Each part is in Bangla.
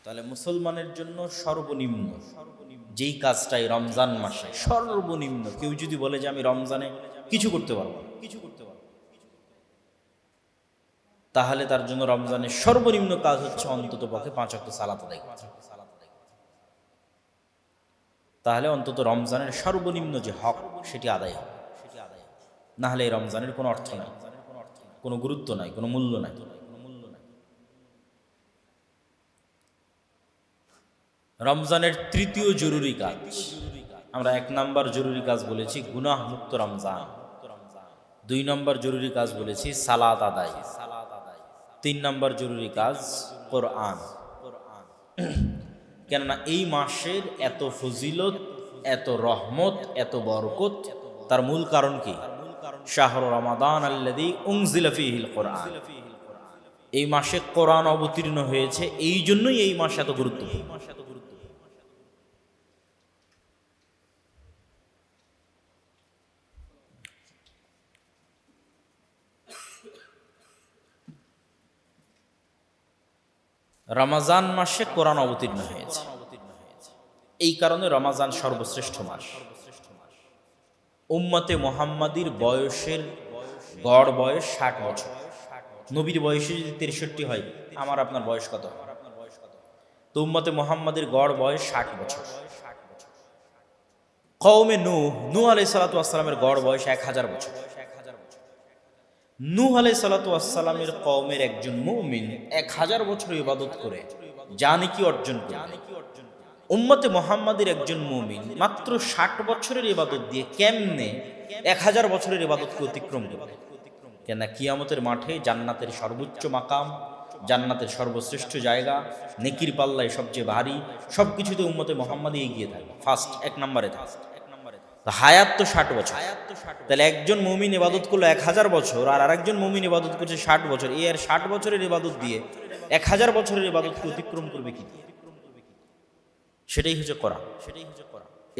তাহলে মুসলমানের জন্য সর্বনিম্ন যেই কাজটাই রমজান মাসে সর্বনিম্ন, কেউ যদি বলে যে আমি রমজানে কিছু করতে পারবো না, তাহলে তার জন্য রমজানের সর্বনিম্ন কাজ হচ্ছে অন্তত পক্ষে 5 ওয়াক্ত সালাত আদায় করা। তাহলে অন্তত রমজানের সর্বনিম্ন যে হক সেটি আদায় হবে, না হলে এই রমজানের কোনো অর্থ নাই, কোনো গুরুত্ব নাই, কোনো মূল্য নাই। রমজানের তৃতীয় জরুরি কাজ, আমরা 1 নম্বর জরুরি কাজ বলেছি গুনাহ মুক্ত রমজান, 2 নম্বর জরুরি কাজ বলেছি সালাত আদায়, 3 নম্বর জরুরি কাজ কোরআন। কেননা এই মাসের এত ফজিলত, এত রহমত, এত বরকত, তার মূল কারণ কি? শাহরু রমাদান আল্লাযী উনজিলা ফীহিল কোরআন। এই মাসে কোরআন অবতীর্ণ হয়েছে, এই জন্যই এই মাস এত গুরুত্বপূর্ণ। রমজান মাসে কোরআন অবতীর্ণ হয়েছে, এই কারণে রমজান সর্বশ্রেষ্ঠ মাস। উম্মতে মুহাম্মাদির বয়সের গড় বয়স 60 বছর। নবীর বয়সে যদি 63 হয়, আমার আপনার বয়স কত? তো উম্মতে মুহাম্মাদির গড় বয়স 60 বছর। কওমে নূহ আলাইহিস সালাতু ওয়াস সালামের গড় বয়স 1000 বছর। নূহ আলাইহিস সালাতু ওয়াস সালামের কওমের একজন মুমিন 1000 বছর ইবাদত করে জানি কি অর্জন করবে, উম্মতে মুহাম্মাদের একজন মুমিন মাত্র 60 বছরের ইবাদত দিয়ে কেমনে 1000 বছরের ইবাদতকে অতিক্রম করবে? কেন কিয়ামতের মাঠে জান্নাতের সর্বোচ্চ মাকাম, জান্নাতের সর্বশ্রেষ্ঠ জায়গা, নেকির পাল্লায় সবচেয়ে ভারী, সবকিছুতে উম্মতে মুহাম্মাদই এগিয়ে থাকে, ফার্স্ট 1 নম্বরে থাকে। হায়াত তো 60 বছর, তাহলে একজন মুমিন ইবাদত করলো 1000 বছর, আর আরেকজন মুমিন ইবাদত করছে 60 বছর, এর 60 বছরের ইবাদত দিয়ে 1000 বছরের ইবাদতকে অতিক্রম করবে কি? সেটাই হচ্ছে কোরআন।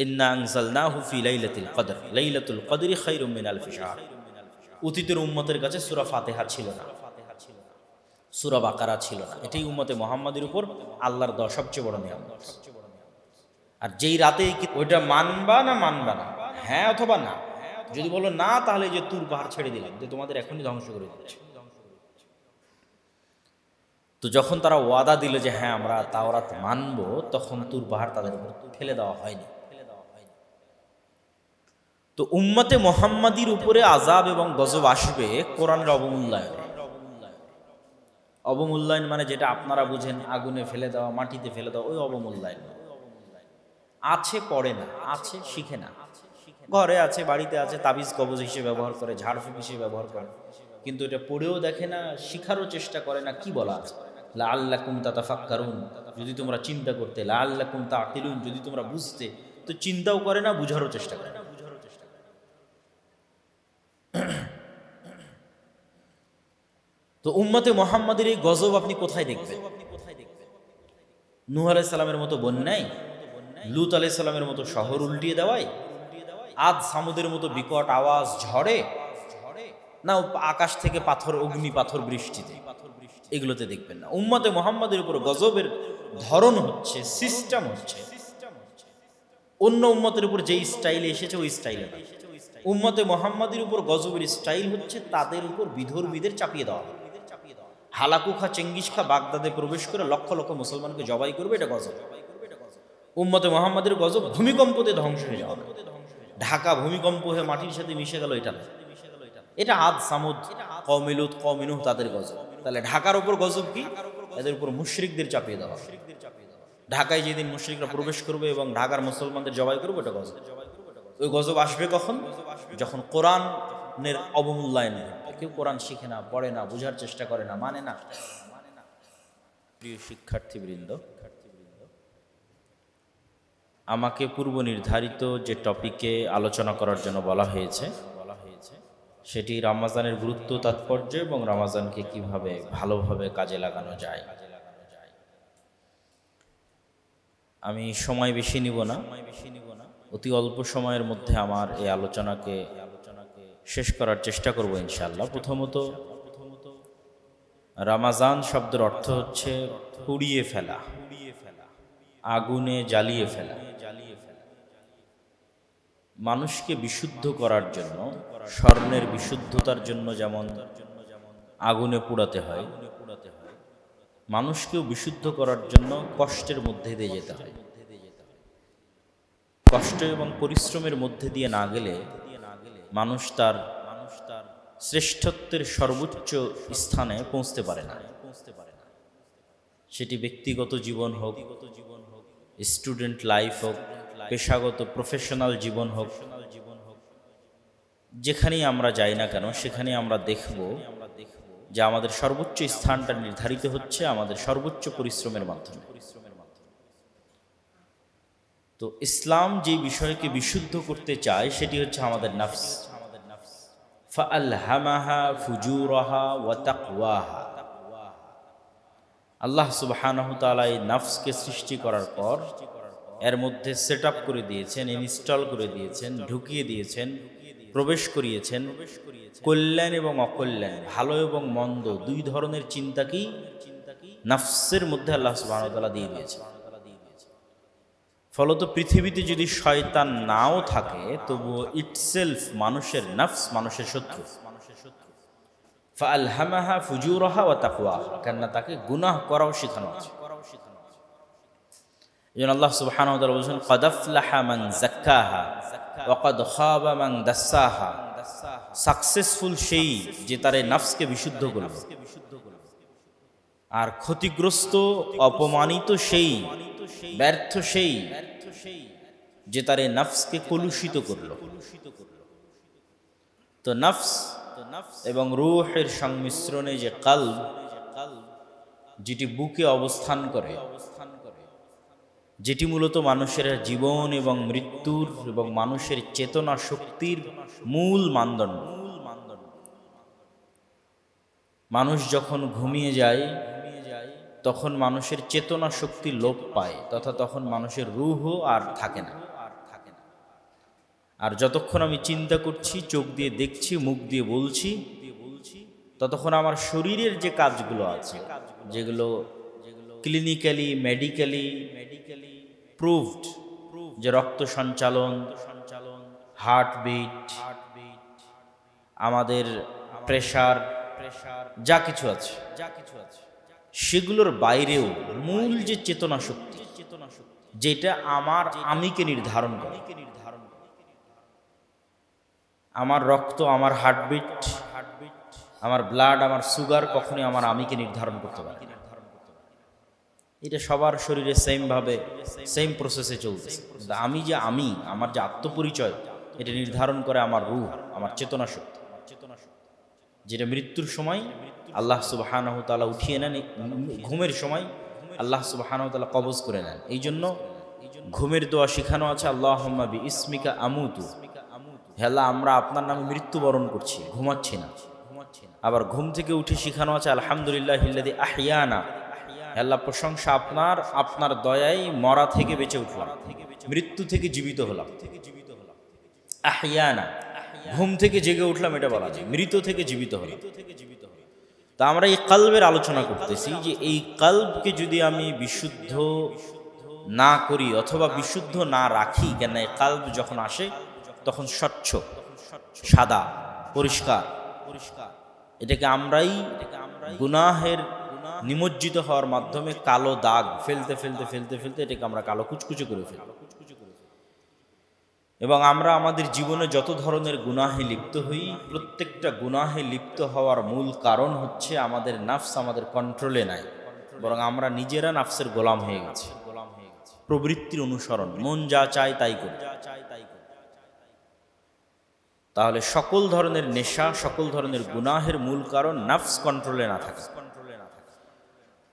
ইন্না আনজালনাহু ফি লাইলাতুল কদর, লাইলাতুল কদরি খায়রুম মিন আলফি শাহর। অতীতের উম্মতের কাছে সূরা ফাতিহা ছিল না, সূরা বাকারা ছিল না, এটাই উম্মতে মুহাম্মাদের উপর আল্লাহর দেওয়া সবচেয়ে বড় নিয়ামত। আর যেই রাতে ওইটা মানবা না, হ্যাঁ অথবা না। যদি বলো না, তাহলে যে তুর পাহাড় ছেড়ে দিলাম, যে তোমাদের এখনই ধ্বংস করে দিচ্ছে। তো যখন তারা ওয়াদা দিল যে হ্যাঁ আমরা তাওরাত মানবো, তখন তুর পাহাড় তাদের উপর ফেলে দেওয়া হয়নি। তো উম্মতে মুহাম্মাদির উপরে আযাব এবং গজব আসবে কোরআনের অবমূল্যায়ন। অবমূল্যায়ন মানে যেটা আপনারা বুঝেন, আগুনে ফেলে দেওয়া, মাটিতে ফেলে দেওয়া, ওই অবমূল্যায়ন। আছে পড়ে না, আছে শিখে না, ঘরে আছে, বাড়িতে আছে, তাবিজ কবজ হিসেবে ব্যবহার করে, ঝাড়ফুঁক হিসেবে ব্যবহার করে, কিন্তু এটা পড়েও দেখে না, শিখারও চেষ্টা করে না। কি বলা আছে? লাআল্লাকুম তাতাফাক্কারুন, যদি তোমরা চিন্তা করতে, লাআল্লাকুম তাআকিলুন, যদি তোমরা বুঝতে। তো চিন্তাও করে না, বুঝারও চেষ্টা করে না। তো উম্মতে মুহাম্মাদের এই গজব আপনি কোথায় দেখবেন? নূহ আলাইহিস সালামের মতো বন্যায়, লূত আলাইহিস সালামের মতো শহর উল্টিয়ে দেওয়ায়, আদ সামুদের মতো বিকট আওয়াজ ঝড়ে, না আকাশ থেকে পাথর, অগ্নি পাথর বৃষ্টিতে, এগুলোতে দেখবেন না। উম্মতে মুহাম্মাদের উপর গজবের ধরন হচ্ছে, সিস্টেম হচ্ছে অন্য উম্মতের উপর যেই স্টাইলে এসেছে ওই স্টাইলে না। উম্মতে মুহাম্মাদের উপর গজবের স্টাইল হচ্ছে তাদের উপর বিধর্মীদের চাপিয়ে দেওয়া। হালাকু খা, চেঙ্গিস খা বাগদাদে প্রবেশ করে লক্ষ লক্ষ মুসলমানকে জবাই করবে, এটা গজব। উম্মতে মুহাম্মাদের গজব ভূমিকম্পতে ধ্বংস হয়ে যাওয়া। ঢাকা ভূমিকম্প হয়ে মাটির সাথে মিশে গেল, এটা না, এটা আদ সামুদ, কওমে লূত, কওমে নূহ, তাদের গজব। তাহলে ঢাকার উপর গজব কি? এদের উপর মুশরিকদের চাপিয়ে দেওয়া। ঢাকায় যেদিন মুশরিকরা প্রবেশ করবে এবং ঢাকার মুসলমানদের জবাই করবে, এটা গজব। ওই গজব আসবে কখন? যখন কোরআনের অবমূল্যায়ন হবে। কেউ কোরআন শিখে না, পড়ে না, বোঝার চেষ্টা করে না, মানে না। প্রিয় শিক্ষার্থীবৃন্দ, আমাকে পূর্ব নির্ধারিত যে টপিকে আলোচনা করার জন্য বলা হয়েছে, সেটি রমজানের গুরুত্ব, তাৎপর্য এবং রমজানকে কিভাবে ভালোভাবে কাজে লাগানো যায়। আমি সময় বেশি নিব না, অতি অল্প সময়ের মধ্যে আমার এই আলোচনাকে শেষ করার চেষ্টা করব ইনশাআল্লাহ। প্রথমত রামাজান শব্দের অর্থ হচ্ছে পুড়িয়ে ফেলা, আগুনে জ্বালিয়ে ফেলা। মানুষকে বিশুদ্ধ করার জন্য, স্বর্ণের বিশুদ্ধতার জন্য যেমন আগুনে পোড়াতে হয়, মানুষকেও বিশুদ্ধ করার জন্য কষ্টের মধ্যে দিয়ে যেতে হয়। কষ্ট এবং পরিশ্রমের মধ্যে দিয়ে না গেলে মানুষ তার শ্রেষ্ঠত্বের সর্বোচ্চ স্থানে পৌঁছতে পারে না। সেটি ব্যক্তিগত জীবন হোক, স্টুডেন্ট লাইফ হোক, পেশাগত প্রফেশনাল জীবন হোক, যেখানেই আমরা যাই না কেন সেখানে আমরা দেখব যে আমাদের সর্বোচ্চ স্থানটা নির্ধারিত হচ্ছে আমাদের সর্বোচ্চ পরিশ্রমের মাধ্যমে। তো ইসলাম যে বিষয়কে বিশুদ্ধ করতে চায় সেটি হচ্ছে আমাদের নফস। ফাআলহামাহা ফুজুরাহা ওয়া তাকওয়াহা। আল্লাহ সুবহানাহু তাআলা এই নফসকে সৃষ্টি করার পর এর মধ্যে সেট আপ করে দিয়েছেন, ইনস্টল করে দিয়েছেন, ঢুকিয়ে দিয়েছেন, প্রবেশ করিয়েছেন কল্যাণ এবং অকল্যাণ, ভালো এবং মন্দ, দুই ধরনের চিন্তাকেই নফসের মধ্যে আল্লাহ সুবহানাহু ওয়া তাআলা দিয়ে দিয়েছেন। ফলত পৃথিবীতে যদি শয়তান নাও থাকে তবুও ইটসেলফ মানুষের নফস মানুষের শত্রু। ফাআলহামাহা ফুজুরাহা ওয়া তাকওয়াহা, কেননা তাকে গুনাহ করাও শেখানো আছে। এজন্য আল্লাহ সুবহানাহু ওয়া তাআলা বলেছেন ক্বাদ আফলাহা মান যাক্কাহা ওয়া ক্বাদ খাবা মান দাসসাহা। সাকসেসফুল সেই যে তার এই নফসকে বিশুদ্ধ করল, আর ক্ষতিগ্রস্ত অপমানিত সেই, ব্যর্থ সেই যে তার এই নফসকে কলুষিত করল। তো নফস এবং রূহের সংমিশ্রণে যে কলব, যেটি বুকে অবস্থান করে, যেটি মূলত মানুষের জীবন এবং মৃত্যুর এবং মানুষের চেতনা শক্তির মূল মানদণ্ড। মানুষ যখন ঘুমিয়ে যায় তখন মানুষের চেতনা শক্তি লোপ পায়, তথা তখন মানুষের রূহও আর থাকে না। আর যতক্ষণ আমি চিন্তা করছি, চোখ দিয়ে দেখছি, মুখ দিয়ে বলছি, ততক্ষণ আমার শরীরের যে কাজগুলো আছে, যেগুলো ক্লিনিক্যালি মেডিকেলি প্রুভড, যে রক্ত সঞ্চালন, হার্টবিট, আমাদের প্রেশার, যা কিছু আছে, সেগুলোর বাইরেও মূল যে চেতনা শক্তি, যেটা আমার আমিকে নির্ধারণ করে, আমার রক্ত, আমার হার্টবিট, আমার ব্লাড, আমার সুগার কখনোই আমার আমিকে নির্ধারণ করতে পারে না। এটা সবার শরীরে সেম ভাবে সেম প্রসেসে চলতেছে। আমি যে আমি, আমার যে আত্মপরিচয়, এটা নির্ধারণ করে আমার রূহ, আমার চেতনা শক্তি, যেটা মৃত্যুর সময় আল্লাহ সুবহানাহু ওয়া তাআলা উঠিয়ে নেন, ঘুমের সময় আল্লাহ সুবহানাহু ওয়া তাআলা কবজ করে নেন। এই জন্য ঘুমের দোয়া শেখানো আছে, আল্লাহুম্মা বিইসমিকা আমুতু, হে আল্লাহ আমরা আপনার নামে মৃত্যুবরণ করছি, ঘুমাচ্ছি না। আবার ঘুম থেকে উঠে শেখানো আছে আলহামদুলিল্লাহিল্লাযী আহইয়ানা, হে আল্লাহ প্রশংসা আপনার, আপনার দয়ায় মরা থেকে বেঁচে উঠলাম, মৃত্যু থেকে জীবিত হলাম। আহইয়ানা, ঘুম থেকে জেগে উঠলাম, এটা বলা যায় মৃত থেকে জীবিত হলাম। তা আমরা এই কলবের আলোচনা করতেছি যে এই কলবকে যদি আমি বিশুদ্ধ না করি অথবা বিশুদ্ধ না রাখি, কেন এই কলব যখন আসে তখন স্বচ্ছ, সাদা, পরিষ্কার, এটাকে আমরাই গুনাহের নিমজ্জিত হওয়ার মাধ্যমে কালো দাগ ফেলতে ফেলতে ফেলতে ফেলতে এটাকে আমরা কালো কুচকুচে করে ফেলি। এবং আমরা আমাদের জীবনে যত ধরনের গুনাহে লিপ্ত হই, প্রত্যেকটা গুনাহে লিপ্ত হওয়ার মূল কারণ হচ্ছে আমাদের নফস আমাদের কন্ট্রোলে নাই, বরং আমরা নিজেরা নফসের গোলাম হয়ে গেছি, প্রবৃত্তির অনুসরণ, মন যা চায় তাই করি। তাহলে সকল ধরনের নেশা, সকল ধরনের গুনাহের মূল কারণ নফস কন্ট্রোলে না থাকে।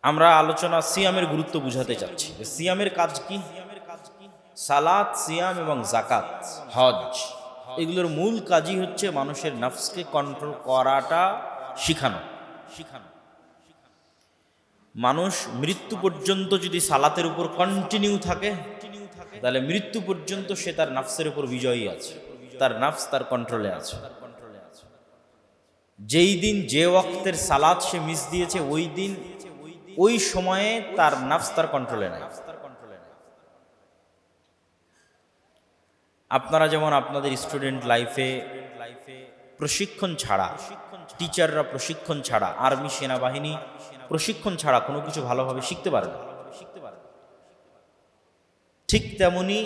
আমরা আলোচনা সিয়ামের গুরুত্ব বুঝাতে চাচ্ছি। সিয়ামের কাজ কি? সালাত, সিয়াম এবং যাকাত, হজ, এগুলোর মূল কাজই হচ্ছে মানুষের নফসকে কন্ট্রোল করাটা শিখানো। মানুষ মৃত্যু পর্যন্ত যদি সালাতের উপর কন্টিনিউ থাকে, তাহলে মৃত্যু পর্যন্ত সে তার নফসের উপর বিজয়ী আছে, তার নফস তার কন্ট্রোলে আছে। যেই দিন যে ওয়াক্তের সালাত সে মিস দিয়েছে ওই দিন ওই সময়ে তার নাফস তার কন্ট্রোলে নাই। আপনারা যেমন আপনাদের স্টুডেন্ট লাইফে প্রশিক্ষণ ছাড়া, টিচাররা প্রশিক্ষণ ছাড়া, আর্মি সেনাবাহিনী প্রশিক্ষণ ছাড়া কোনো কিছু ভালোভাবে শিখতে পারে না, ঠিক তেমনি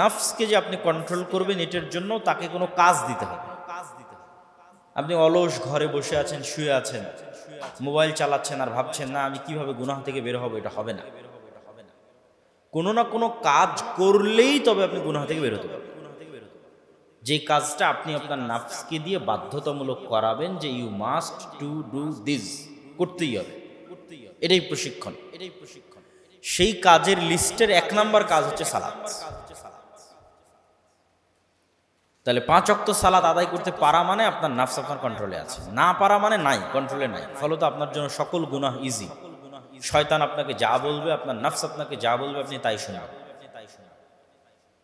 নাফসকে যে আপনি কন্ট্রোল করবেন এটার জন্য তাকে কোনো কাজ দিতে হবে। আপনি অলস ঘরে বসে আছেন, শুয়ে আছেন, মোবাইল চালাচ্ছেন আর ভাবছেন না আমি কিভাবে গুনাহ থেকে বের হবো, এটা হবে না। কোনো না কোনো কাজ করলেই তবে আপনি গুনাহ থেকে বের হতে পারবেন। যে কাজটা আপনি আপনার নাফসকে দিয়ে বাধ্যতামূলক করাবেন যে you must to do this, করতেই হবে, এটাই প্রশিক্ষণ। সেই কাজের লিস্টের 1 নাম্বার কাজ হচ্ছে সালাত। তাহলে 5 ওয়াক্ত সালাত আদায় করতে পারা মানে আপনার নাফস আপনার কন্ট্রোলে আছে, না পারা মানে নাই, কন্ট্রোলে নাই। ফলত আপনার জন্য সকল গুনাহ ইজি। শয়তান আপনাকে যা বলবে, আপনার নাফস আপনাকে যা বলবে আপনি তাই শুনবেন।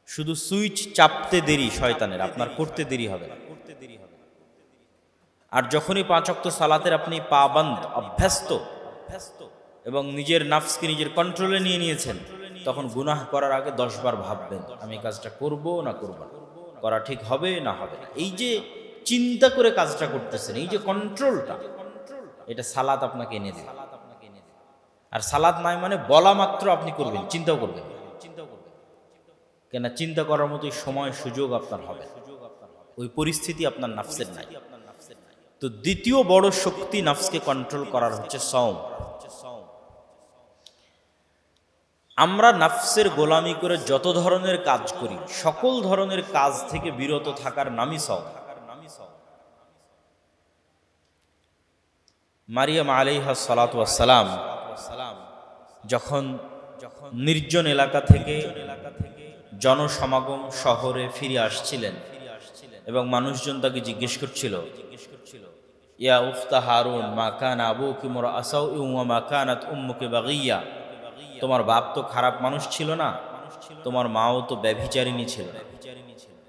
শুধু সুইচ চাপতে দেরি শয়তানের, আপনার করতে দেরি হবে না। আর যখনই 5 ওয়াক্ত সালাতের আপনি পাবন্দ, অভ্যস্ত এবং নিজের নাফসকে নিজের কন্ট্রোলে নিয়ে নিয়েছেন, তখন গুনাহ করার আগে 10 বার ভাববেন আমি কাজটা করব না করব না, করা ঠিক হবে না হবে না। এই যে চিন্তা করে কাজটা করতেছেন, এই যে কন্ট্রোলটা, এটা সালাত আপনাকে এনে দেবে। আর সালাত নাই মানে বলা মাত্র আপনি করবেন, চিন্তাও করবেন কেন, চিন্তা করার মতোই সময় সুযোগ আপনার হবে, ওই পরিস্থিতি আপনার নাফসের নাই। তো দ্বিতীয় বড় শক্তি নাফসকে কন্ট্রোল করার হচ্ছে সওম। আমরা নাফসের গোলামি করে যত ধরনের কাজ করি, সকল ধরনের কাজ থেকে বিরত থাকার নামই সওম। মারিয়াম আলাইহা সালাতু ওয়াস সালাম যখন নির্জন এলাকা থেকে জনসমাগম শহরে ফিরে আসছিলেন এবং মানুষজন তাকে জিজ্ঞেস করছিল, ইয়া উখতা হারুন মা কানা আবুকি মুরআ সাউইন ওয়া মা কানাত উম্মুকি বাগিয়া, তোমার বাপ তো খারাপ মানুষ ছিল না, তোমার মাও তো ব্যভিচারিণী ছিল না,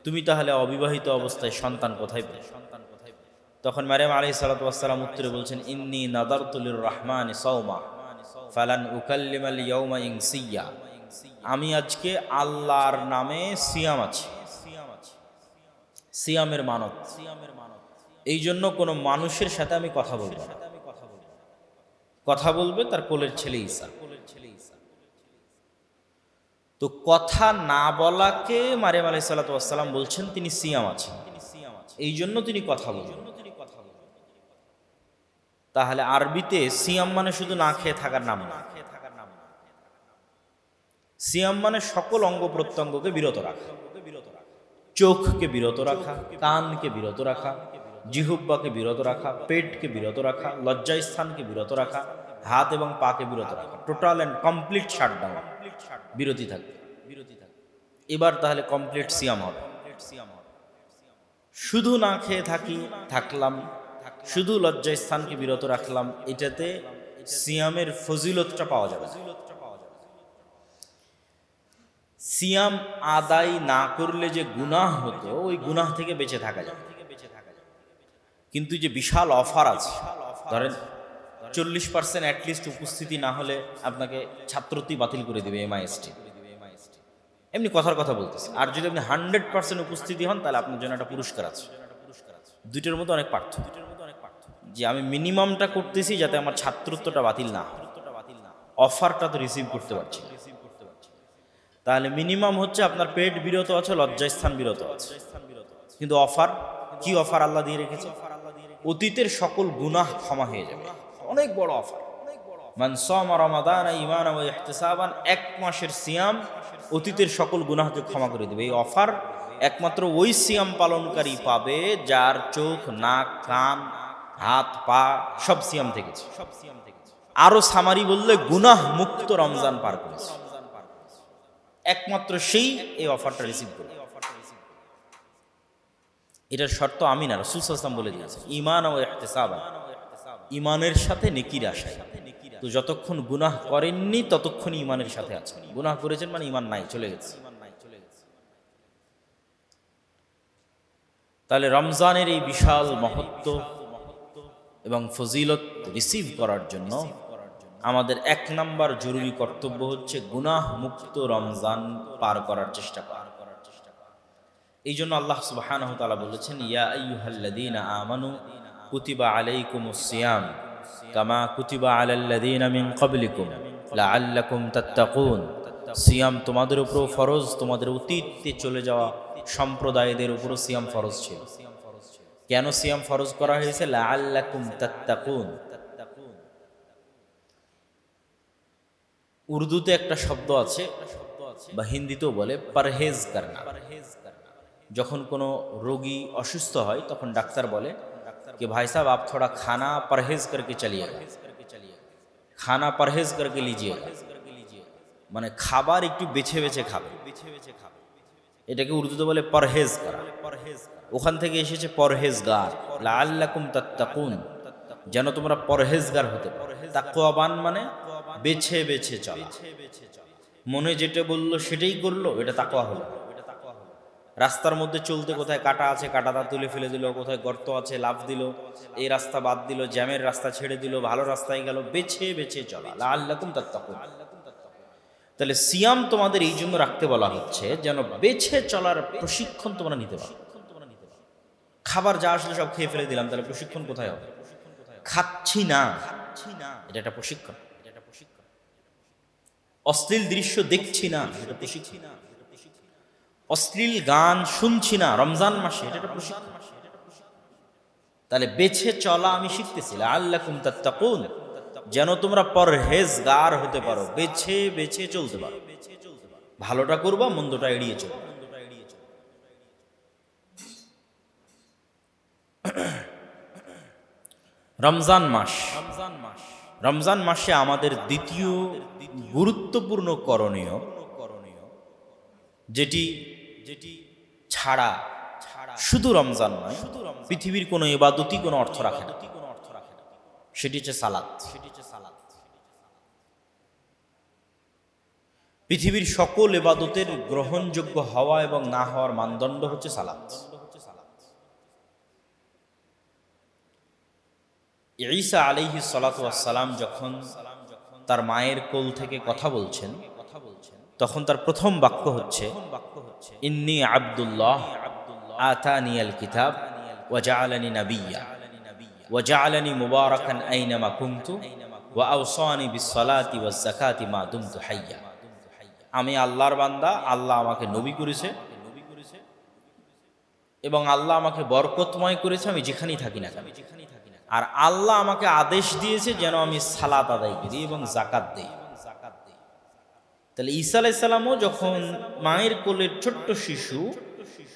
তুমি তাহলে অবিবাহিত অবস্থায় সন্তান কোথায় পেলে? তখন মারিয়াম আলাইহিস সালাতু ওয়াস সালাম উত্তরে বলছেন, ইন্নী নাদারতু লির রহমানি সাওমা ফালান উকাল্লিমাল ইয়াউমা ইনসিয়া, আমি আজকে আল্লাহর নামে সিয়াম আছি, সিয়ামের মানত, এই জন্য কোনো মানুষের সাথে আমি কথা বলবো না। কথা বলবে তার কোলের ছেলে ঈসা। তো কথা না বলাকে মারিয়াম আলাইহিস সালাতু ওয়াস সালাম বলছেন তিনি সিয়াম আছেন, এই জন্য তিনি কথা বলবেন। তাহলে আরবিতে সিয়াম মানে শুধু না খেয়ে থাকার নাম না, সিয়াম মানে সকল অঙ্গ প্রত্যঙ্গকে বিরত রাখা, চোখকে বিরত রাখা, কানকে বিরত রাখা, জিহ্বাকে বিরত রাখা, পেটকে বিরত রাখা, লজ্জাস্থানকে বিরত রাখা, হাত এবং পাকে বিরত রাখা, টোটাল অ্যান্ড কমপ্লিট শাটডাউন, বিরতি থাকবে। এবার তাহলে কমপ্লিট সিয়াম হবে। শুধু না খেয়ে থাকলাম, শুধু লজ্জাস্থানকে বিরত রাখলাম, এটাতে সিয়ামের ফজিলতটা পাওয়া যাবে। সিয়াম আদায় না করলে যে গুনাহ হতো, ওই গুনাহ থেকে বেঁচে থাকা যায়। কিন্তু যে বিশাল অফার আছে, ধরেন 40% অ্যাটলিস্ট উপস্থিতি না হলে আপনাকে ছাত্রত্বই বাতিল করে দেবে এমআইএসটি, এমনি কথার কথা বলতেছে। আর যদি আপনি 100% উপস্থিতি হন তাহলে আপনার জন্য একটা পুরস্কার আছে। দুইটার মধ্যে অনেক পার্থক্য, যে আমি মিনিমামটা করতেছি যাতে আমার ছাত্রত্বটা বাতিল না হয়, অফারটা তো রিসিভ করতে পারছি। তাহলে মিনিমাম হচ্ছে আপনার পেট বিরত আছে, লজ্জাস্থান বিরত আছে, কিন্তু অফার কি? অফার আল্লাহ দিয়ে রেখেছে, অতীতের সকল গুনাহ ক্ষমা হয়ে যাবে। অনেক বড় অফার। মান সামা রমাদান ঈমানান ওয়া ইহতিসাবান, 1 মাসের সিয়াম অতীতের সকল গুনাহকে ক্ষমা করে দেবে। এই অফার একমাত্র ওই সিয়াম পালনকারী পাবে যার চোখ, নাক, কান, হাত, পা সব সিয়াম থেকেছে। আরো সামারি বললে গুনাহ মুক্ত রমজান পার করেছে, একমাত্র সেই এই অফারটা রিসিভ করবে। এটার শর্ত আমি না, রাসূল সাল্লাল্লাহু আলাইহি ওয়াসাল্লাম বলে দিয়েছে, ঈমান ও ইহতিসাবান, ঈমানের সাথে নেকির আশায়। তো যতক্ষণ গুনাহ করেননি ততক্ষণ ঈমানের সাথে আছেন, গুনাহ করেছেন মানে ঈমান নাই, চলে গেছে। তাহলে রমজানের এই বিশাল মহত্ব, এবং ফজিলত রিসিভ করার জন্য আমাদের 1 নাম্বার জরুরি কর্তব্য হচ্ছে গুনাহ মুক্ত রমজান পার করার চেষ্টা করা। এই জন্য আল্লাহ সুবহানাহু ওয়া তাআলা বলেছেন, ইয়া আইয়ুহাল্লাযীনা আমানু কুতিবা আলাইকুমুস সিয়াম কামা কুতিবা আলাল্লাযীনা মিন ক্বাবলিকুম লাআল্লাকুম তাত্তাকুন। সিয়াম তোমাদের উপর ফরজ, তোমাদের অতীতে চলে যাওয়া সম্প্রদায়দের উপর সিয়াম ফরজ ছিল। কেন সিয়াম ফরজ করা হয়েছে? লাআল্লাকুম তাত্তাকুন। উর্দুতে একটা শব্দ আছে বা হিন্দিতেও বলে পরহেজ করনা। যখন কোনো রোগী অসুস্থ হয় তখন ডাক্তার বলে कि भाई साहब आप थोड़ा खाना परहेज करके चलिएगा, खाना परहेज करके लीजिएगा, মানে খাবার একটু বেছে বেছে খাবে, এটাকে উর্দুতে বলে পরহেজ করা। ওখান থেকে এসেছে পরহেজগার, লাআল্লাকুম তাত্তাকুন, যেন তোমরা পরহেজগার হতে পারো। তাকওয়াবান মানে বেছে বেছে চলা, মনে যেটা বললো সেটাই করলো, এটা তাকওয়া হলো। রাস্তার মধ্যে চলতে কোথায় কাটা আছে কাটাটা তুলে ফেলে দিল, কোথায় গর্ত আছে লাফ দিল, এই রাস্তা বাদ দিল, জ্যামের রাস্তা ছেড়ে দিল, ভালো রাস্তায় গেল, বেছে বেছে চলা, লাআল্লাকুম তাত্তাকুন। তাহলে সিয়াম তোমাদের এই জন্য রাখতে বলা হচ্ছে যেন বেছে চলার প্রশিক্ষণ তোমরা নিতে পারো। খাবার যা আসলে সব খেয়ে ফেলে দিলাম, তাহলে প্রশিক্ষণ কোথায় হবে? খাচ্ছি না, এটা একটা প্রশিক্ষণ। অশ্লীল দৃশ্য দেখছি না, এটা প্রশিক্ষণ। অশ্লীল গান শুনছি না রমজান মাসে, এটা একটা প্রশিক্ষণ। তাহলে বেছে চলা আমি শিখতেছি, লাআল্লাকুম তাত্তাকুন, যেন তোমরা পরহেজগার হতে পারো, বেছে বেছে চলতে পারো, ভালোটা করবা মন্দটা এড়িয়ে চলবে। রমজান মাস, রমজান মাসে আমাদের দ্বিতীয় গুরুত্বপূর্ণ করণীয়, যেটি ছাড়া শুধু রমজান নয়, পৃথিবীর কোনো ইবাদতই কোনো অর্থ রাখে না, সেটি হচ্ছে সালাত। পৃথিবীর সকল ইবাদতের গ্রহণযোগ্য হওয়া এবং না হওয়ার মানদণ্ড হচ্ছে সালাত। ঈসা আলাইহিস সালাতু ওয়াস সালাম যখন তার মায়ের কোল থেকে কথা বলছেন, তখন তার প্রথম বাক্য হচ্ছে ইন্নী আব্দুল্লাহ আতানিয়াল কিতাব ওয়া জাআলানি নাবিয়্যা ওয়া জাআলানি মুবারাকান আইনামা কুনতু ওয়া আওসানি বিস-সালাতি ওয়াজ-যাকাতি মা দুমতু হাইয়্যা। আমি আল্লাহর বান্দা, আল্লাহ আমাকে নবী করেছে এবং আল্লাহ আমাকে বরকতময় করেছে আমি যেখানেই থাকি না কেন। আর আল্লাহ আমাকে আদেশ দিয়েছে যেন আমি সালাত আদায় করি এবং যাকাত দেই। তাহলে ঈসা আলাইহিস সালামও যখন মায়ের কোলের ছোট্ট শিশু,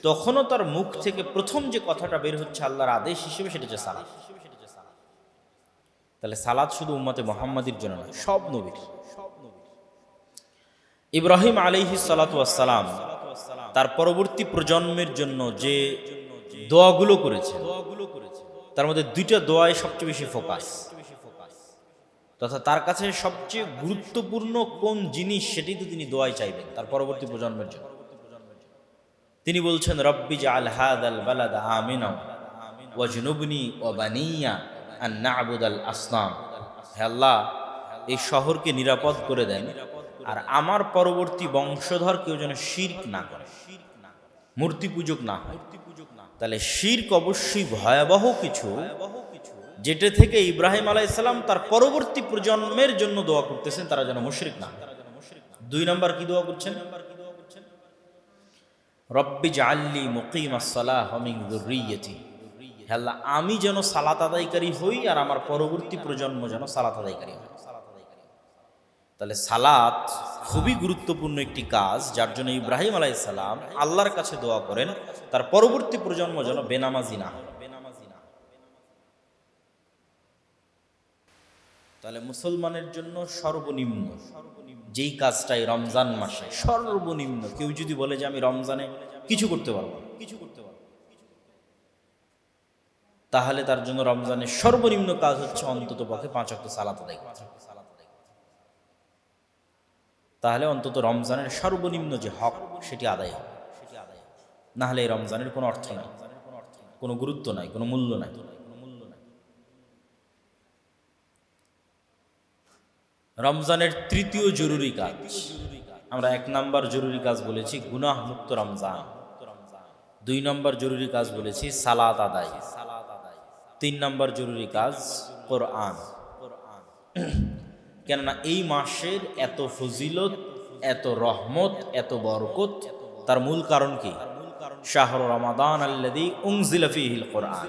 তখনও তার মুখ থেকে প্রথম যে কথাটা বের হচ্ছে আল্লাহর আদেশ হিসেবে, সেটা হচ্ছে সালাত। তাহলে সালাত শুধু উম্মতে মুহাম্মাদির জন্য নয়, সব নবীর। ইব্রাহিম আলাইহিস সালাতু ওয়াস সালাম তার পরবর্তী প্রজন্মের জন্য যে দোয়াগুলো করেছে, তার মধ্যে 2টা দোয়ায় সবচেয়ে বেশি ফোকাস, তথা তার কাছে সবচেয়ে গুরুত্বপূর্ণ কোন জিনিস সেটি তো তিনি দোয়াই চাইবেন তার পরবর্তী প্রজন্মের জন্য। তিনি বলছেন, রব্বি জাআল হাযাল বালাদা আমিনা ওয়াজনুবনি ওয়া বানিয়া আন না'বুদাল আসনাম। হে আল্লাহ, এই শহরকে নিরাপদ করে দেন আর আমার পরবর্তী বংশধর কেউ যেন শিরক না করে, মূর্তি পূজক না হয়। তাহলে শিরক অবশ্যই ভয়াবহ কিছু, যেটা থেকে ইব্রাহিম আলাইহিস সালাম তার পরবর্তী প্রজন্মের জন্য দোয়া করতেছেন তারা যেন মুশরিক না হয়। 2 নম্বর কি দোয়া করছেন? রব্বি জাআলনি মুকিমাস সালাহ ওয়া মিন যুররিয়্যতি। হে আল্লাহ, আমি যেন সালাত আদায়কারী হই আর আমার পরবর্তী প্রজন্ম যেন সালাত আদায়কারী হয়। তাহলে সালাত খুবই গুরুত্বপূর্ণ একটি কাজ, যার জন্য ইব্রাহিম আলাইহিস সালাম আল্লাহর কাছে দোয়া করেন তার পরবর্তী প্রজন্ম যেন বেনামাজি না হয়। তাহলে মুসলমানের জন্য সর্বনিম্ন যেই কাজটাই রমজান মাসে সর্বনিম্ন, কেউ যদি বলে যে আমি রমজানে কিছু করতে পারবো না, তাহলে তার জন্য রমজানের সর্বনিম্ন কাজ হচ্ছে অন্তত পক্ষে 5 ওয়াক্ত সালাত আদায় করা। তাহলে অন্তত রমজানের সর্বনিম্ন যে হক সেটি আদায় হবে, না হলে এই রমজানের কোনো অর্থ নাই, কোনো গুরুত্ব নাই, কোনো মূল্য নাই। রমজানের তৃতীয় জরুরি কাজ, আমরা 1 নম্বর জরুরি কাজ বলেছি গুনাহ মুক্ত রমজান, 2 নম্বর জরুরি কাজ বলেছি সালাত আদায়, 3 নম্বর জরুরি কাজ কোরআন। কেননা এই মাসের এত ফজিলত, এত রহমত, এত বরকত, তার মূল কারণ কি? শাহরু রমাদান আল্লাযী উনজিলা ফীহিল কোরআন।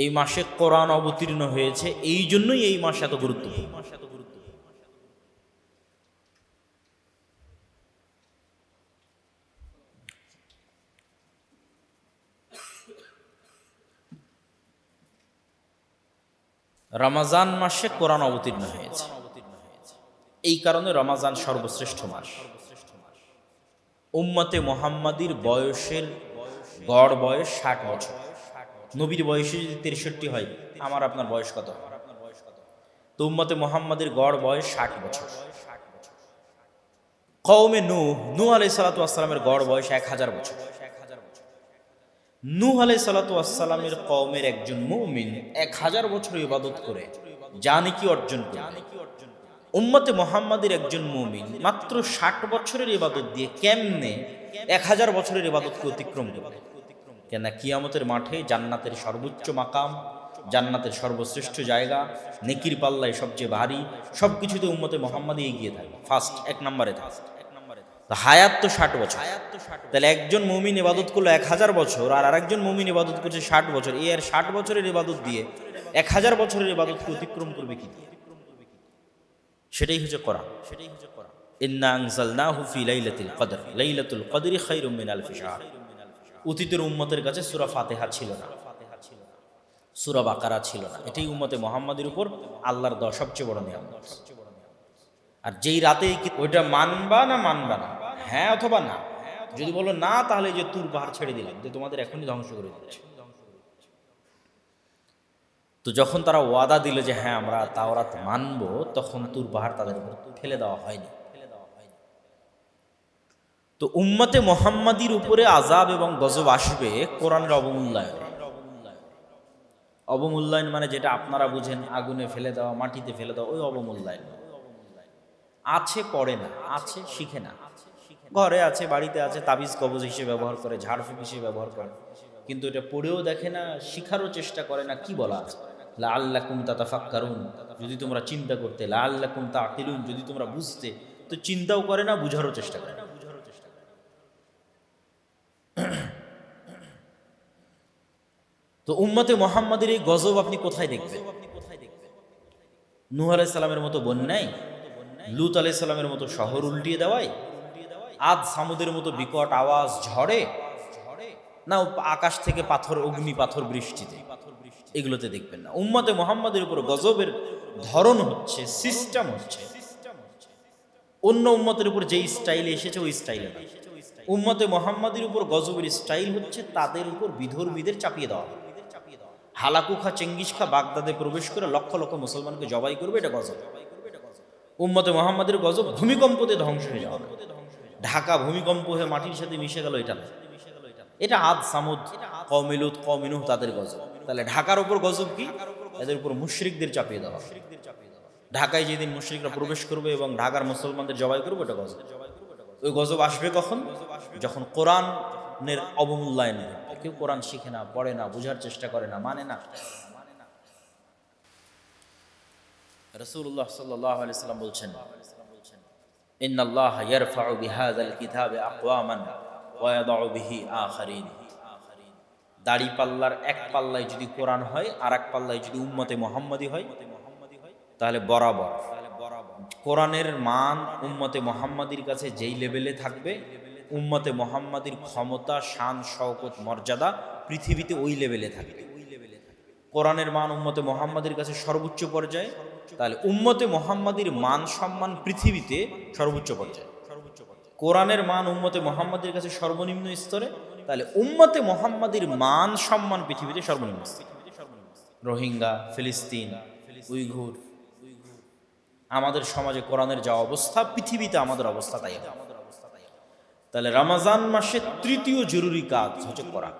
এই মাসে কোরআন অবতীর্ণ হয়েছে, এই জন্যই এই মাস এত গুরুত্বপূর্ণ। রমজান মাসে কোরআন অবতীর্ণ হয়েছে, এই কারণে রমজান সর্বশ্রেষ্ঠ মাস। উম্মতে মুহাম্মাদির বয়সের গড় বয়স 60 বছর। নবীর বয়সে যদি 63 হয়, আমার আপনার বয়স কত? তো উম্মতে মুহাম্মাদির গড় বয়স 60 বছর। কওমে নূহ আলাইহিস সালাতু ওয়াস সালামের গড় বয়স 1000 বছর। নূহ আলাইহিস সালাতু ওয়াস সালামের কওমের একজন মুমিন 1000 বছর ইবাদত করে যা নেকি অর্জন করে, উম্মতে মুহাম্মাদের একজন মুমিন মাত্র 60 বছরের ইবাদত দিয়ে কেমনে 1000 বছরের ইবাদতকে অতিক্রম করবে? কেন কিয়ামতের মাঠে জান্নাতের সর্বোচ্চ মাকাম, জান্নাতের সর্বশ্রেষ্ঠ জায়গা, নেকির পাল্লায় সবচেয়ে ভারী, সবকিছুতে উম্মতে মুহাম্মাদই এগিয়ে থাকে, ফার্স্ট 1 নম্বরে থাকে। হায়াত তো 60 বছর, তাহলে একজন মুমিন ইবাদত করলো 1000 বছর, আর আরেকজন মুমিন ইবাদত করছে 60 বছর, এর 60 বছরের ইবাদত দিয়ে 1000 বছরের ইবাদতকে অতিক্রম করবে কি? সেটাই হচ্ছে কোরআন। ইন্না আনজালনাহু ফি লাইলাতুল কদর, লাইলাতুল কদরি খায়রুম মিন আলফি শাহর। অতীতের উম্মতের কাছে সূরা ফাতিহা ছিল না, সূরা বাকারা ছিল না, এটাই উম্মতে মুহাম্মাদের উপর আল্লাহর দেওয়া সবচেয়ে বড় নিয়ামত। আর যেই রাতে ওইটা মানবা না, হ্যাঁ অথবা না। যদি বলো না, তাহলে যে তুর পাহাড় ছেড়ে দিলাম, যে তোমাদের এখনই ধ্বংস করে দিচ্ছে। তো যখন তারা ওয়াদা দিল যে হ্যাঁ আমরা তাওরাত মানবো, তখন তুর পাহাড় তাদের উপর ফেলে দেওয়া হয়নি। তো উম্মতে মুহাম্মাদির উপরে আযাব এবং গজব আসবে কোরআনের অবমূল্যায়ন। অবমূল্যায়ন মানে যেটা আপনারা বুঝেন, আগুনে ফেলে দেওয়া, মাটিতে ফেলে দেওয়া, ওই অবমূল্যায়ন। আছে পড়ে না, আছে শিখে না, ঘরে আছে, বাড়িতে আছে, তাবিজ কবজ হিসেবে ব্যবহার করে, ঝাড়ফুঁক হিসেবে ব্যবহার করে, কিন্তু এটা পড়েও দেখে না, শিখারও চেষ্টা করে না। কি বলা আছে? লাআল্লাকুম তাতাফাক্কারুন, যদি তোমরা চিন্তা করতে, লাআল্লাকুম তাআকিলুন, যদি তোমরা বুঝতে। তো চিন্তাও করে না, বুঝারও চেষ্টা করে না। তো উম্মতে মুহাম্মাদের এই গজব আপনি কোথায় দেখবেন? নূহ আলাইহিস সালামের মতো বন্যায়, লূত আলাইহিস সালামের মতো শহর উল্টিয়ে দেওয়ায়, আদ সামুদের মতো বিকট আওয়াজ ঝড়ে, না আকাশ থেকে পাথর, অগ্নি পাথর বৃষ্টিতে, এগুলোতে দেখবেন না। উম্মতে মুহাম্মাদের উপর গজবের ধরন হচ্ছে, সিস্টেম হচ্ছে অন্য উম্মতের উপর যেই স্টাইলে এসেছে ওই স্টাইলে না। উম্মতে মুহাম্মাদের উপর গজবের স্টাইল হচ্ছে তাদের উপর বিধর্মীদের চাপিয়ে দেওয়া। হালাকু খা, চেঙ্গিস খা বাগদাদে প্রবেশ করে লক্ষ লক্ষ মুসলমানকে জবাই করবে, এটা গজব। উম্মতে মুহাম্মাদের গজব ভূমিকম্পতে ধ্বংস হয়ে যাওয়া। ঢাকা ভূমিকম্প হয়ে মাটির সাথে মিশে গেল, এটা না, এটা আদ সামুদ, কওমে লূত, কওমে নূহ, তাদের গজব। তাহলে ঢাকার উপর গজব কি? এদের উপর মুশরিকদের চাপিয়ে দেওয়া। ঢাকায় যেদিন মুশরিকরা প্রবেশ করবে এবং ঢাকার মুসলমানদের জবাই করবে, এটা গজব। ওই গজব আসবে কখন? যখন কোরআনের অবমূল্যায়ন হবে। কেউ কোরআন শিখে না, পড়ে না, বোঝার চেষ্টা করে না, মানে না। রাসূলুল্লাহ সাল্লাল্লাহু আলাইহি ওয়াসাল্লাম বলছেন, ইন্নাল্লাহা ইয়ারফাউ বিহাযাল কিতাবি আকওয়ামান ওয়া ইয়াদাউ বিহি আখারিন। দাড়ি পাল্লার এক পাল্লায় যদি কোরআন হয়, আর এক পাল্লায় যদি উম্মতে মুহাম্মাদি হয়, তাহলে বরাবর কোরআনের মান উম্মতে মুহাম্মাদির কাছে যেই লেভেলে থাকবে, উম্মতে মুহাম্মাদির ক্ষমতা, শান, শওকত, মর্যাদা পৃথিবীতে ওই লেভেলে থাকবে। কোরআনের মান উম্মতে মুহাম্মাদির কাছে সর্বোচ্চ পর্যায়ে, তাহলে উম্মতে মুহাম্মাদির মান সম্মান পৃথিবীতে সর্বোচ্চ পর্যায়ে। কোরআনের মান উম্মতে মুহাম্মাদির কাছে সর্বনিম্ন স্তরে, তাহলে উম্মতে মুহাম্মাদির মান সম্মান পৃথিবীতে সর্বনিম্ন স্তরে। রোহিঙ্গা, ফিলিস্তিন, উইঘুর, আমাদের সমাজে কোরআনের যা অবস্থা, পৃথিবীতে আমাদের অবস্থা তাই। তাহলে রমজান মাসে তৃতীয় জরুরি কাজ হচ্ছে কোরআন।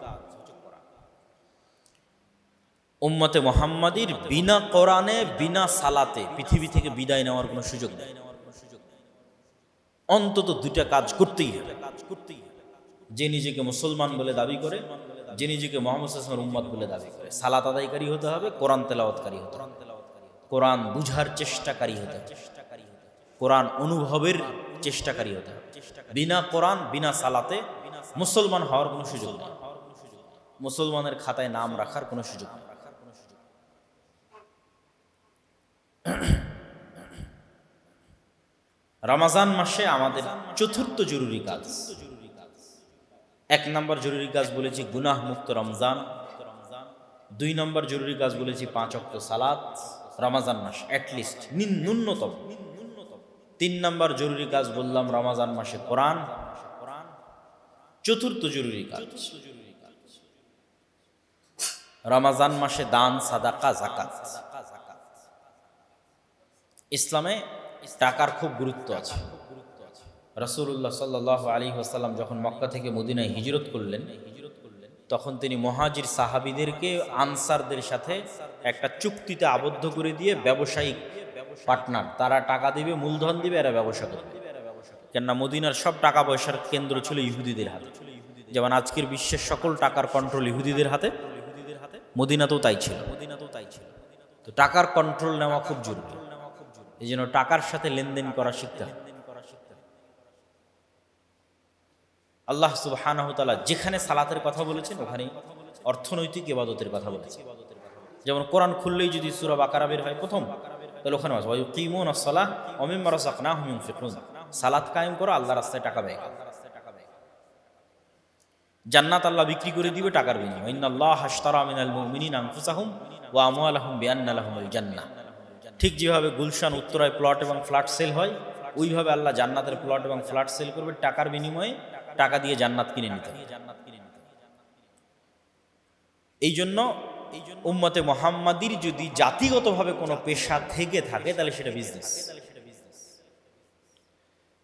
উম্মতে মুহাম্মাদির বিনা কোরআনে বিনা সালাতে পৃথিবী থেকে বিদায় নেওয়ার কোনো সুযোগ নেই। অন্তত দুইটা কাজ করতেই হবে। যে নিজেকে মুসলমান বলে দাবি করে, যে নিজেকে মুহাম্মদ সাল্লাল্লাহু আলাইহি ওয়াসাল্লামের উম্মত বলে দাবি করে, সালাত আদায়কারী হতে হবে, কোরআন তেলাওয়াতকারী হতে হবে, কোরআন বুঝার চেষ্টাকারী হতে হবে, কোরআন অনুভবের চেষ্টাকারী হতে হবে। বিনা কোরআন বিনা সালাতে মুসলমান হওয়ার কোনো সুযোগ নেই, মুসলমানের খাতায় নাম রাখার কোনো সুযোগ নেই। রমজান মাসে আমাদের চতুর্থ জরুরি কাজ, এক নম্বর জরুরি কাজ বলেছি গুনাহ মুক্ত রমজান, 2 নম্বর জরুরি কাজ বলেছি 5 ওয়াক্ত সালাত রমজান মাস অ্যাটলিস্ট ন্যূনতম, 3 নম্বর জরুরি কাজ বললাম রমজান মাসে কোরআন, চতুর্থ জরুরি কাজ রমজান মাসে দান সাদাকা যাকাত। ইসলামে টাকার খুব গুরুত্ব আছে। রাসূলুল্লাহ সাল্লাল্লাহু আলাইহি ওয়াসাল্লাম যখন মক্কা থেকে মদিনায় হিজরত করলেন, তখন তিনি মুহাজির সাহাবীদেরকে আনসারদের সাথে একটা চুক্তিতে আবদ্ধ করে দিয়ে ব্যবসায়িক পার্টনার, তারা টাকা দিবে, মূলধন দিবে, এরা ব্যবসা করবে। কেননা মদিনার সব টাকা পয়সার কেন্দ্র ছিল ইহুদিদের হাতে, যেমন আজকের বিশ্বের সকল টাকার কন্ট্রোল ইহুদিদের হাতে, মদিনাতেও তাই ছিল। তো টাকার কন্ট্রোল নেওয়া খুব জরুরি, এই জন্য টাকার সাথে লেনদেন করা শিখতে হবে। আল্লাহ সুবহানাহু ওয়া তাআলা যেখানে সালাতের কথা বলেছেন ওখানে অর্থনৈতিক ইবাদতের কথা বলেছেন। যেমন কোরআন খুললেই যদি সূরা বাকারা বের হয় প্রথম, তাহলে ওখানে আছে ওয়ায়ুকিমুনাস সালাহ ওয়া মিম্মা রাযাকনাহুম ইউনফিকুন, সালাত কায়েম করো, আল্লাহর রাস্তায় টাকা ব্যয় করো। জান্নাত আল্লাহ বিক্রি করে দিবে টাকার বিনিময়ে, ইন্নাল্লাহা আশতারা মিনাল মুমিনিনা আনফুসাহুম ওয়া আমওয়ালাহুম বিআন্না লাহুমুল জান্নাহ। ঠিক যেভাবে গুলশান উত্তরায় প্লট এবং ফ্ল্যাট সেল হয়, ওইভাবে আল্লাহ জান্নাতের প্লট এবং ফ্ল্যাট সেল করবে টাকার বিনিময়ে, টাকা দিয়ে জান্নাত কিনে নিতে হবে। এই জন্য উম্মতে মুহাম্মাদির যদি জাতিগতভাবে কোনো পেশা থেকে থাকে তাহলে সেটা বিজনেস।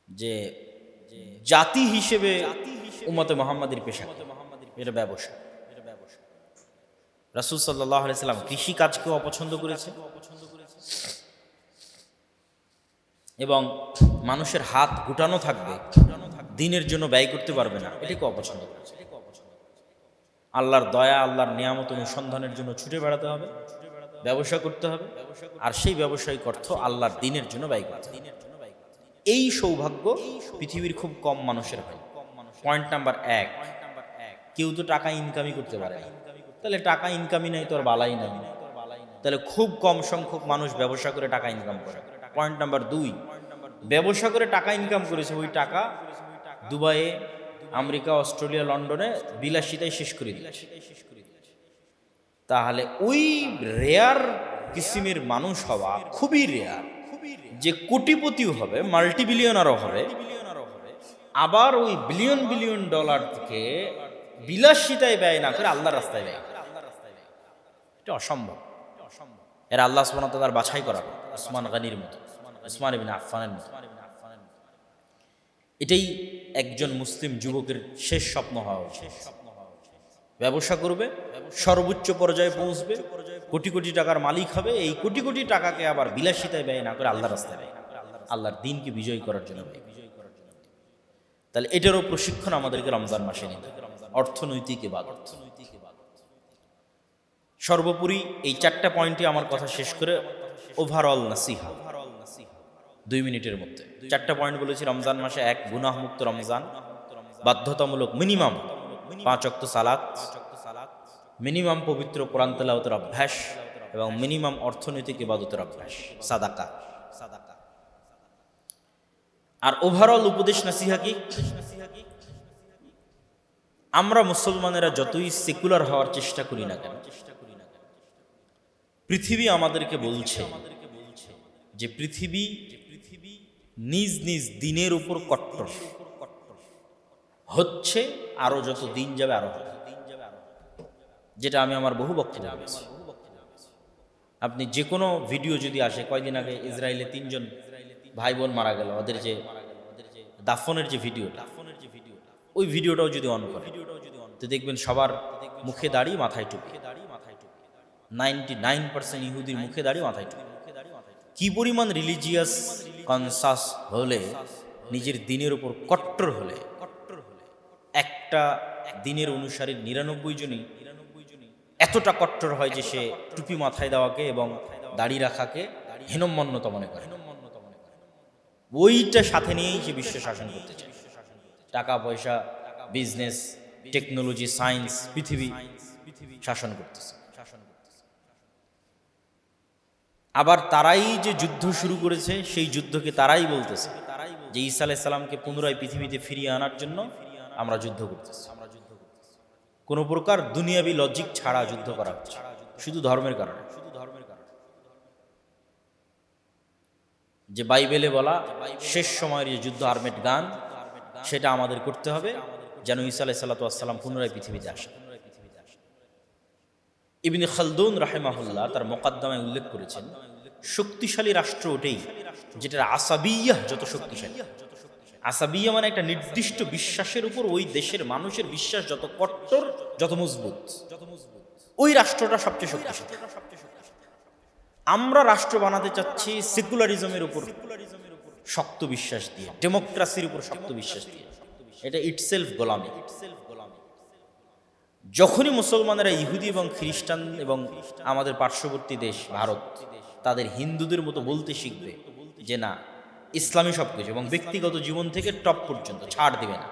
যে জাতি হিসেবে উম্মতে মুহাম্মাদির পেশা এটা ব্যবসা। রাসূল সাল্লাল্লাহু আলাইহি সাল্লাম কৃষি কাজকেও অপছন্দ করেছে এবং মানুষের হাত গুটানো থাকবে, দিনের জন্য ব্যয় করতে পারবে না, এটাকে অপছন্দ করেছে। আল্লাহর দয়া আল্লাহর নিয়ামত অনুসন্ধানের জন্য ছুটে বেড়াতে হবে, ব্যবসা করতে হবে, আর সেই ব্যবসায়িক অর্থ আল্লাহর দিনের জন্য ব্যয় করতে হবে। এই সৌভাগ্য পৃথিবীর খুব কম মানুষের হয়। পয়েন্ট নাম্বার 1, কেউ তো টাকা ইনকামই করতে পারে না, তাহলে টাকা ইনকামই নাই তো আর বালাই নাই, তাহলে খুব কম সংখ্যক মানুষ ব্যবসা করে টাকা ইনকাম করে। পয়েন্ট নাম্বার 2, ব্যবসা করে টাকা ইনকাম করেছে, ওই টাকা দুবাইয়ে, আমেরিকা, অস্ট্রেলিয়া, লন্ডনে বিলাসিতায় শেষ করে দিয়েছে। তাহলে ওই রেয়ার কিসিমের মানুষ হওয়া খুবই রেয়ার, যে কোটিপতিও হবে, মাল্টিবিলিয়নারও হবে, আবার ওই বিলিয়ন বিলিয়ন ডলার থেকে বিলাসিতায় ব্যয় না করে আল্লাহর রাস্তায় ব্যয়, এটা অসম্ভব। এরা আল্লাহ সুবহানাহু ওয়া তাআলার বাছাই করা, উসমান গনির মতো, উসমান ইবনে আফফানের মতো। এটাই একজন মুসলিম যুবকের শেষ স্বপ্ন হওয়া উচিত। ব্যবসা করবে, সর্বোচ্চ পর্যায়ে পৌঁছবে, কোটি কোটি টাকার মালিক হবে, এই কোটি কোটি টাকাকে আবার বিলাসিতায় ব্যয় না করে আল্লাহর রাস্তায় ব্যয়, আল্লাহর দ্বীনকে বিজয়ী করার জন্য ব্যয়। তাহলে এটারও প্রশিক্ষণ আমাদেরকে রমজান মাসে নিতে হবে, অর্থনৈতিক ইবাদত। সর্বোপরি এই 4টা পয়েন্টে আমার কথা শেষ করে ওভারঅল নাসিহা 2 মিনিটের মধ্যে। 4টা পয়েন্ট বলেছি রমজান মাসে: 1, গুনাহ মুক্ত রমজান, বাধ্যতামূলক মিনিমাম 5 ওয়াক্ত সালাত, মিনিমাম পবিত্র কোরআন তেলাওয়াতের অভ্যাস এবং মিনিমাম অর্থনৈতিক ইবাদতের অভ্যাস, সাদাকা। আর ওভারঅল উপদেশ নাসিহা কি? আমরা মুসলমানেরা যতই সেকুলার হওয়ার চেষ্টা করি না কেন, পৃথিবী আমাদেরকে বলছে যে পৃথিবী নিজ নিজ দিনের উপর কট্টর হচ্ছে, আরো যত দিন যাবে আরো হবে, যেটা আমি আমার বহু বক্তব্য বলেছি। আপনি যে কোনো ভিডিও যদি আসে, কয়দিন আগে ইসরায়েলে 3 জন ভাই বোন মারা গেল, ওদের যে দাফনের যে ভিডিওটা, ওই ভিডিওটাও যদি অন করে তো দেখবেন সবার মুখে দাড়ি, মাথায় টুপি। 99% ইহুদির মুখে দাঁড়িয়ে মাথায় টুপি। কি পরিমাণ রিলিজিয়াস কনসাস হলে, নিজের দিনের উপর কট্টর হলে, একটা দিনের অনুসারী 99 জনই এতটা কট্টর হয় যে সে টুপি মাথায় দেওয়াকে এবং দাড়ি রাখাকে হীনম্মন্যতা মনে করে, ওইটা সাথে নিয়েই সে বিশ্ব শাসন করতে চায়। টাকা পয়সা, বিজনেস, টেকনোলজি, সায়েন্স, পৃথিবী শাসন করতেছে। আবার তারাই যে যুদ্ধ শুরু করেছে, সেই যুদ্ধকে তারাই বলতেছে যে ঈসা আলাইহিস সালামকে পুনরায় পৃথিবীতে ফিরিয়ে আনার জন্য আমরা যুদ্ধ করতেছি। কোনো প্রকার দুনিয়াবি লজিক ছাড়া যুদ্ধ করা হচ্ছে, শুধু ধর্মের কারণে। যে বাইবেলে বলা শেষ সময়ের যে যুদ্ধ, আর্মেড গান, সেটা আমাদের করতে হবে যেন ঈসা আলাইহিস সালাম পুনরায় পৃথিবীতে আসে। ইবনে খালদুন রাহিমাহুল্লাহ তার মুকাদ্দামায় উল্লেখ করেছেন, শক্তিশালী রাষ্ট্র ওটাই যেটার আসাবিয়্যাহ যত শক্তিশালী। আসাবিয়্যাহ মানে একটা নির্দিষ্ট বিশ্বাসের উপর ওই দেশের মানুষের বিশ্বাস যত কট্টর, যত মজবুত, ওই রাষ্ট্রটা সবচেয়ে শক্তিশালী। আমরা রাষ্ট্র বানাতে চাচ্ছি সেকুলারিজমের উপর শক্ত বিশ্বাস দিয়ে, ডেমোক্রেসির উপর শক্ত বিশ্বাস দিয়ে। এটা ইটসেলফ গোলামি। যখনই মুসলমানেরা ইহুদি এবং খ্রিস্টান এবং আমাদের পার্শ্ববর্তী দেশ ভারত তাদের হিন্দুদের মতো বলতে শিখবে যে না, ইসলামী সবকিছু এবং ব্যক্তিগত জীবন থেকে টপ পর্যন্ত ছাড় দিবে না,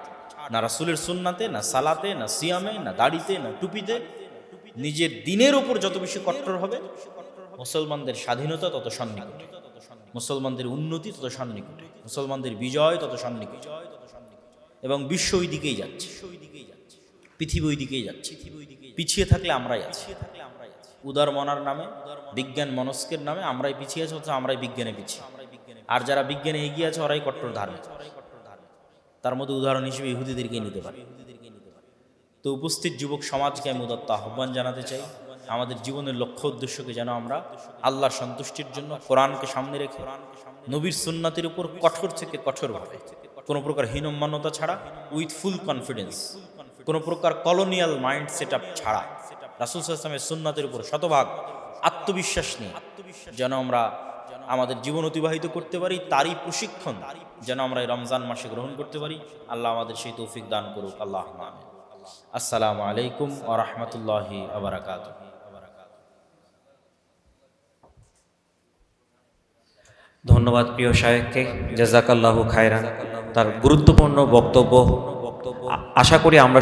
না রাসূলের সুন্নাতে, না সালাতে, না সিয়ামে, না দাড়িতে, না টুপিতে, নিজের দিনের উপর যত বেশি কট্টর হবে, মুসলমানদের স্বাধীনতা তত সন্নিকটে, মুসলমানদের উন্নতি তত সন্নিকটে, মুসলমানদের বিজয় তত সন্নিকটে, এবং বিশ্ব ওই দিকেই যাচ্ছে, পৃথিবী ওই দিকেই যাচ্ছে। পিছিয়ে থাকলে আমরাই আছি। উদার মনার নামে, বিজ্ঞান মনস্কের নামে আমরাই পিছিয়ে আছি, অথচ আমরাই বিজ্ঞানে পিছিয়ে। আর যারা বিজ্ঞানে এগিয়ে আছে ওরাই কট্টর ধার্মিক। তার মধ্যে উদাহরণ হিসেবে ইহুদিদেরকে নিতে পারে। তো উপস্থিত যুবক সমাজকে আমি উদাত্ত আহ্বান জানাতে চাই, আমাদের জীবনের লক্ষ্য উদ্দেশ্যকে যেন আমরা আল্লাহর সন্তুষ্টির জন্য কোরআনকে সামনে রেখে নবীর সুন্নাতের উপর কঠোর থেকে কঠোরভাবে, কোনো প্রকার হীনম্মান্যতা ছাড়া, উইথ ফুল কনফিডেন্স, কোনো প্রকার কলোনিয়াল মাইন্ড সেট আপ ছাড়া, রাসূল সাল্লাল্লাহু আলাইহি ওয়াসাল্লামের সুন্নাতের উপর শতভাগ আত্মবিশ্বাস নিয়ে যেন আমরা আমাদের জীবন অতিবাহিত করতে পারি, তারই প্রশিক্ষণ যেন আমরা এই রমজান মাসে গ্রহণ করতে পারি। আল্লাহ আমাদের সেই তৌফিক দান করুক। আল্লাহুম্মা আমিন। আসসালামু আলাইকুম ওয়া রাহমাতুল্লাহি ওয়া বারাকাতুহু। ধন্যবাদ প্রিয় শায়েখকে, জাযাকাল্লাহু খায়রান, তার গুরুত্বপূর্ণ বক্তব্য। আশা করি আমরা